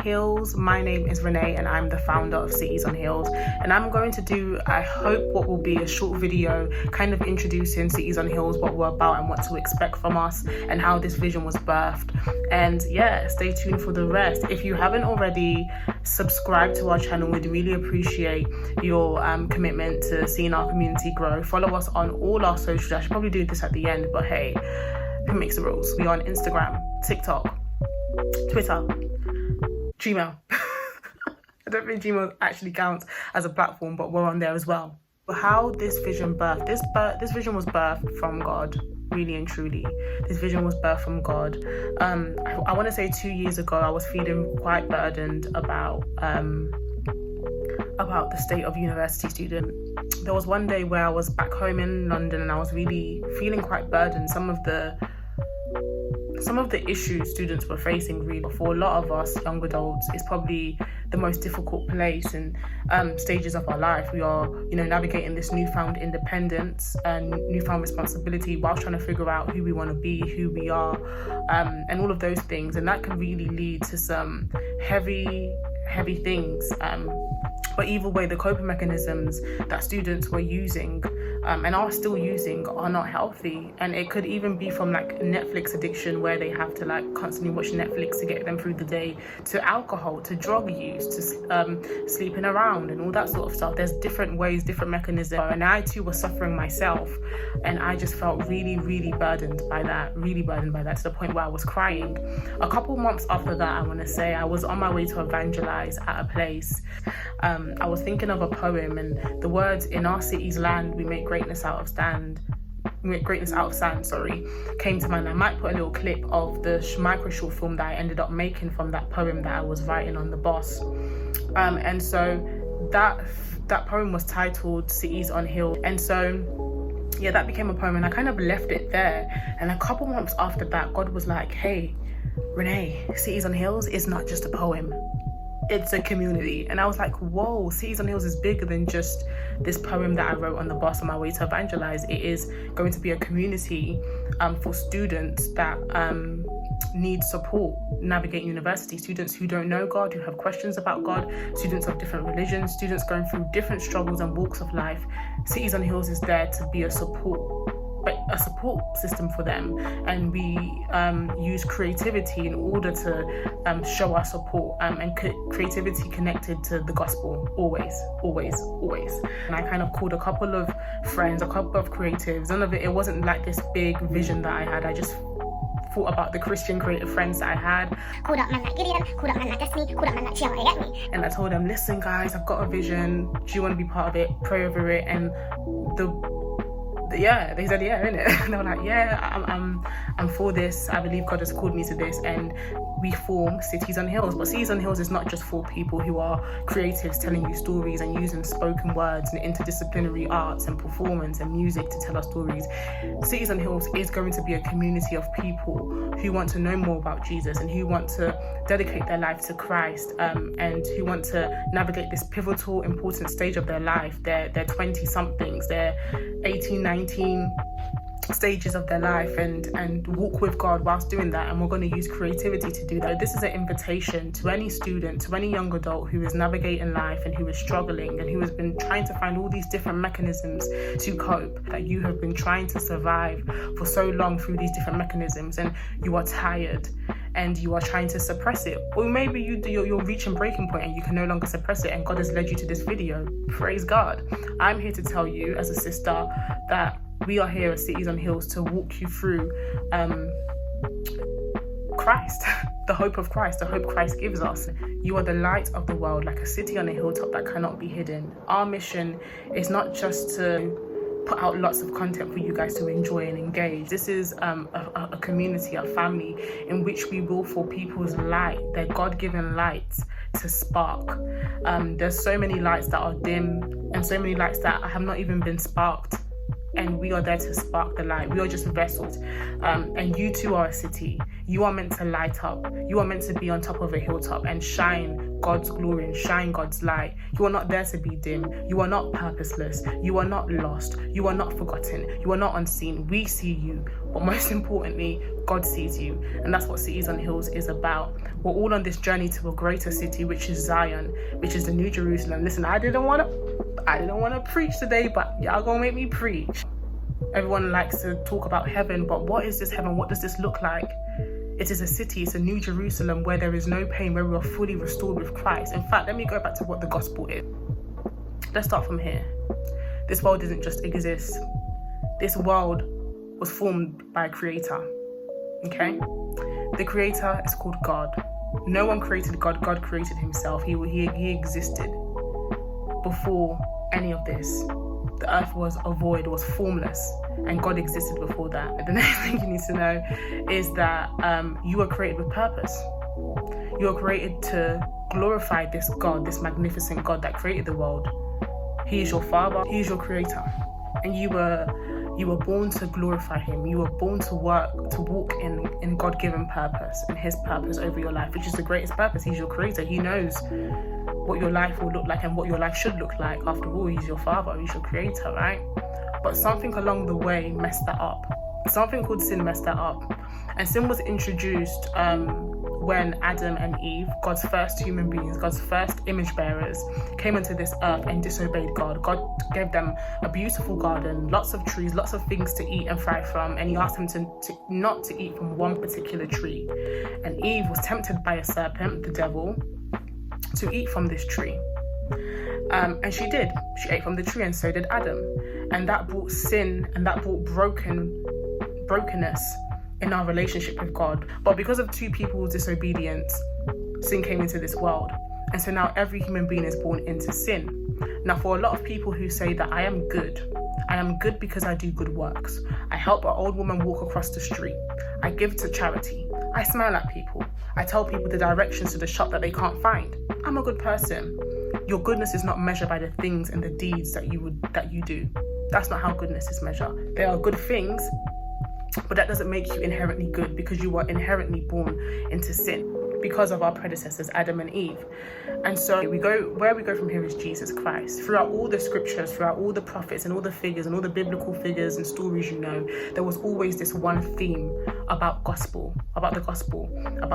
Hills. My name is Rennae and I'm the founder of Cities on Hills, and I'm going to do, I hope, what will be a short video kind of introducing Cities on Hills, what we're about and what to expect from us and how this vision was birthed. And yeah, stay tuned for the rest. If you haven't already subscribed to our channel, we'd really appreciate your commitment to seeing our community grow. Follow us on all our socials. I should probably do this at the end, but hey, who makes the rules? We are on Instagram, TikTok, Twitter, Gmail. I don't think Gmail actually counts as a platform, but we're on there as well. How this vision birthed, this vision was birthed from God, really and truly. This vision was birthed from God. I want to say 2 years ago, I was feeling quite burdened about the state of university student. There was one day where I was back home in London and I was really feeling quite burdened. Some of the issues students were facing, really, for a lot of us young adults, is probably the most difficult place and stages of our life. We are, navigating this newfound independence and newfound responsibility whilst trying to figure out who we want to be, who we are, and all of those things. And that can really lead to some heavy things. But either way, the coping mechanisms that students were using and are still using are not healthy. And it could even be from like Netflix addiction, where they have to like constantly watch Netflix to get them through the day, to alcohol, to drug use, to sleeping around and all that sort of stuff. There's different ways, different mechanisms. And I too was suffering myself. And I just felt really burdened by that, to the point where I was crying. A couple months after that, I want to say, I was on my way to evangelize at a place. I was thinking of a poem, and the words, "In our city's land, we make greatness out of sand," came to mind. I might put a little clip of the micro short film that I ended up making from that poem that I was writing on the bus. And so that poem was titled Cities on Hills. And so yeah, that became a poem, and I kind of left it there. And a couple months after that, God was like, "Hey, Rennae, Cities on Hills is not just a poem. It's a community." And I was like, whoa, Cities on Hills is bigger than just this poem that I wrote on the bus on my way to evangelize. It is going to be a community for students that need support navigating university, students who don't know God, who have questions about God, students of different religions, students going through different struggles and walks of life. Cities on Hills is there to be a support system for them, and we use creativity in order to show our support, and creativity connected to the gospel, always. And I kind of called a couple of friends, a couple of creatives. None of it wasn't like this big vision that I had. I just thought about the Christian creative friends that I had. Called up man like Gideon, called up man like Destiny, called up man like Chia, get me. And I told them, listen guys, I've got a vision. Do you want to be part of it? Pray over it. And they said yeah, innit? And they were like, yeah, I'm for this. I believe God has called me to this. And we form Cities on Hills. But Cities on Hills is not just for people who are creatives telling you stories and using spoken words and interdisciplinary arts and performance and music to tell us stories. Cities on Hills is going to be a community of people who want to know more about Jesus and who want to dedicate their life to Christ, and who want to navigate this pivotal, important stage of their life. They're 20-somethings, they're 18, 19 stages of their life, and walk with God whilst doing that. And we're going to use creativity to do that. This is an invitation to any student, to any young adult who is navigating life and who is struggling and who has been trying to find all these different mechanisms to cope, that you have been trying to survive for so long through these different mechanisms, and you are tired and you are trying to suppress it. Or maybe you're reaching breaking point and you can no longer suppress it, and God has led you to this video. Praise God. I'm here to tell you as a sister that we are here at Cities on Hills to walk you through Christ, the hope of Christ, the hope Christ gives us. You are the light of the world, like a city on a hilltop that cannot be hidden. Our mission is not just to put out lots of content for you guys to enjoy and engage. This is a community, a family in which we will for people's light, their God-given lights, to spark. There's so many lights that are dim and so many lights that have not even been sparked, and we are there to spark the light. We are just vessels, and you too are a city. You are meant to light up. You are meant to be on top of a hilltop and shine God's glory and shine God's light. You are not there to be dim. You are not purposeless. You are not lost. You are not forgotten. You are not unseen. We see you. but most importantly, God sees you. And that's what Cities on Hills is about. We're all on this journey to a greater city, which is Zion, which is the New Jerusalem. Listen, I didn't want to preach today, but y'all gonna make me preach. Everyone likes to talk about heaven, but what is this heaven? What does this look like? It is a city, it's a New Jerusalem where there is no pain, where we are fully restored with Christ. In fact, let me go back to what the gospel is. Let's start from here. This world doesn't just exist. This world was formed by a creator, okay? The creator is called God. No one created God, God created himself. He existed before any of this. The earth was a void, was formless, and God existed before that. And the next thing you need to know is that you were created with purpose. You were created to glorify this God, this magnificent God that created the world. He is your father, he is your creator. And you were born to glorify him. You were born to walk in God-given purpose, and his purpose over your life, which is the greatest purpose. He's your creator. He knows what your life will look like and what your life should look like. After all, he's your father, he's your creator, right? But something along the way messed that up. Something called sin messed that up. And sin was introduced when Adam and Eve, God's first human beings, God's first image bearers, came into this earth and disobeyed God. God gave them a beautiful garden, lots of trees, lots of things to eat and thrive from, and he asked them to not to eat from one particular tree. And Eve was tempted by a serpent, the devil, to eat from this tree. And she did. She ate from the tree, and so did Adam. And that brought sin, and that brought brokenness in our relationship with God. But because of two people's disobedience, sin came into this world. And so now every human being is born into sin. Now, for a lot of people who say that I am good because I do good works. I help an old woman walk across the street. I give to charity. I smile at people. I tell people the directions to the shop that they can't find. I'm a good person. Your goodness is not measured by the things and the deeds that you do. That's not how goodness is measured. There are good things, but that doesn't make you inherently good, because you were inherently born into sin because of our predecessors, Adam and Eve. And so where we go from here is Jesus Christ. Throughout all the scriptures, throughout all the prophets and all the figures and all the biblical figures and stories, there was always this one theme about the gospel, about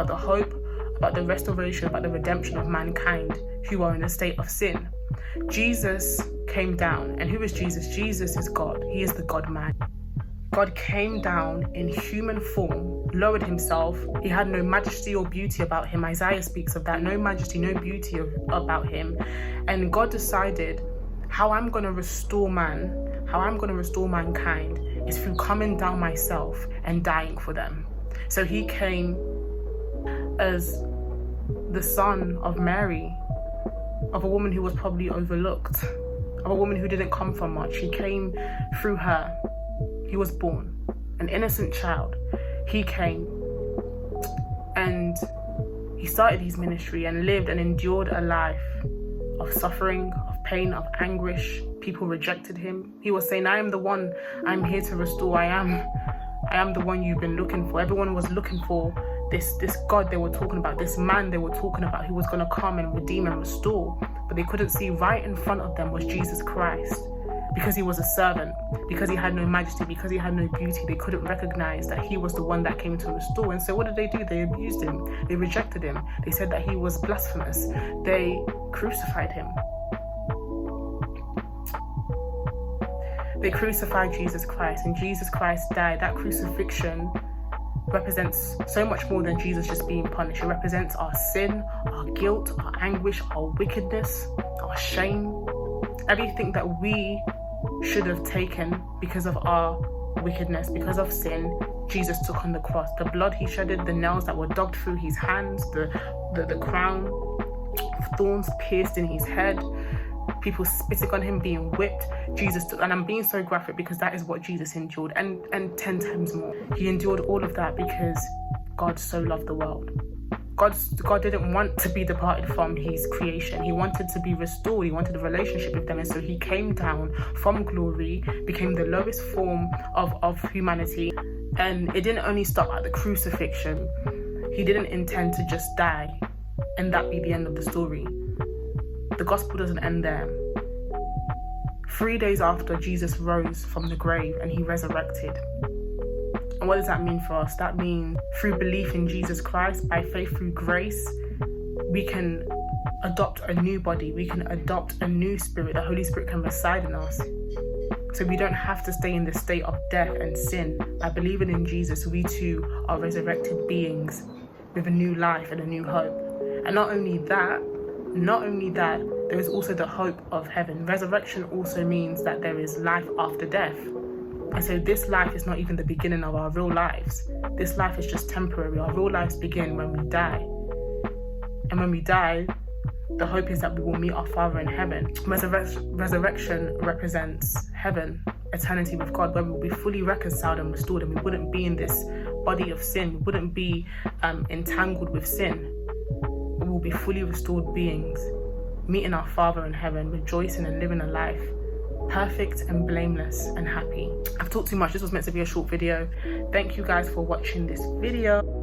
the hope, about the restoration, about the redemption of mankind who are in a state of sin. Jesus came down. And who is Jesus? Jesus is God. He is the God-man. God came down in human form, lowered himself. He had no majesty or beauty about him. Isaiah speaks of that. No majesty, no beauty about him. And God decided how I'm going to restore mankind is through coming down myself and dying for them. So he came as the son of Mary, of a woman who was probably overlooked, of a woman who didn't come from much. He came through her. He was born, an innocent child. He came and he started his ministry and lived and endured a life of suffering, of pain, of anguish. People rejected him. He was saying, I am the one, I'm here to restore. I am the one you've been looking for. Everyone was looking for this God they were talking about, this man they were talking about who was going to come and redeem and restore. But they couldn't see right in front of them was Jesus Christ. Because he was a servant, because he had no majesty, because he had no beauty, they couldn't recognize that he was the one that came to restore. And so what did they do? They abused him. They rejected him. They said that he was blasphemous. They crucified him. They crucified Jesus Christ, and Jesus Christ died. That crucifixion represents so much more than Jesus just being punished. It represents our sin, our guilt, our anguish, our wickedness, our shame, everything that we should have taken because of our wickedness, because of sin. Jesus took on the cross. The blood he shedded, the nails that were dug through his hands, the crown of thorns pierced in his head, people spitting on him, being whipped. Jesus took, and I'm being so graphic because that is what Jesus endured, and 10 times more. He endured all of that because God so loved the world. God didn't want to be departed from his creation. He wanted to be restored. He wanted a relationship with them. And so he came down from glory, became the lowest form of humanity. And it didn't only stop at the crucifixion. He didn't intend to just die and that be the end of the story. The gospel doesn't end there. 3 days after, Jesus rose from the grave and he resurrected. And what does that mean for us? That means through belief in Jesus Christ, by faith through grace, we can adopt a new body. We can adopt a new spirit. The Holy Spirit can reside in us. So we don't have to stay in the state of death and sin. By believing in Jesus, we too are resurrected beings with a new life and a new hope. And not only that, there is also the hope of heaven. Resurrection also means that there is life after death. And so this life is not even the beginning of our real lives. This life is just temporary. Our real lives begin when we die. And when we die, the hope is that we will meet our Father in heaven. Resurrection represents heaven, eternity with God, where we will be fully reconciled and restored, and we wouldn't be in this body of sin. We wouldn't be entangled with sin. We will be fully restored beings, meeting our Father in heaven, rejoicing and living a life perfect and blameless and happy. I've talked too much. This was meant to be a short video. Thank you guys for watching this video.